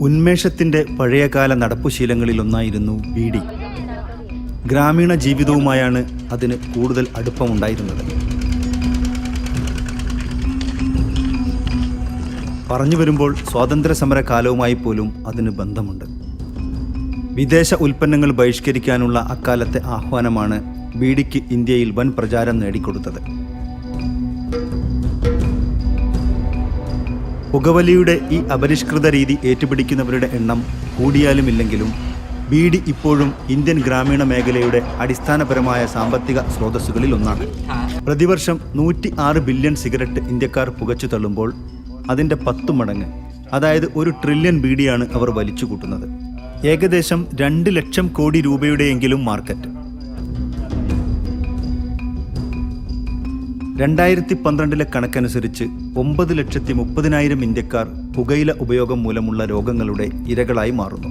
ഉന്മേഷത്തിൻ്റെ പഴയകാല നടപ്പുശീലങ്ങളിലൊന്നായിരുന്നു ബീഡി. ഗ്രാമീണ ജീവിതവുമായാണ് അതിന് കൂടുതൽ അടുപ്പമുണ്ടായിരുന്നത്. പറഞ്ഞു വരുമ്പോൾ സ്വാതന്ത്ര്യ സമര കാലവുമായി പോലും അതിന് ബന്ധമുണ്ട്. വിദേശ ഉൽപ്പന്നങ്ങൾ ബഹിഷ്കരിക്കാനുള്ള അക്കാലത്തെ ആഹ്വാനമാണ് ബീഡിക്ക് ഇന്ത്യയിൽ വൻ പ്രചാരം നേടിക്കൊടുത്തത്. പുകവലിയുടെ ഈ അപരിഷ്കൃത രീതി ഏറ്റുപിടിക്കുന്നവരുടെ എണ്ണം കൂടിയാലുമില്ലെങ്കിലും ബീഡി ഇപ്പോഴും ഇന്ത്യൻ ഗ്രാമീണ മേഖലയുടെ അടിസ്ഥാനപരമായ സാമ്പത്തിക സ്രോതസ്സുകളിൽ ഒന്നാണ്. പ്രതിവർഷം 106 ബില്യൺ സിഗരറ്റ് ഇന്ത്യക്കാർ പുകച്ചു തള്ളുമ്പോൾ അതിൻ്റെ 10 മടങ്ങ്, അതായത് 1 ട്രില്യൺ ബീഡിയാണ് അവർ വലിച്ചു കൂട്ടുന്നത്. ഏകദേശം 2 ലക്ഷം കോടി രൂപയുടെയെങ്കിലും മാർക്കറ്റ്. 2012 കണക്കനുസരിച്ച് 9,30,000 ഇന്ത്യക്കാർ പുകയില ഉപയോഗം മൂലമുള്ള രോഗങ്ങളുടെ ഇരകളായി മാറുന്നു.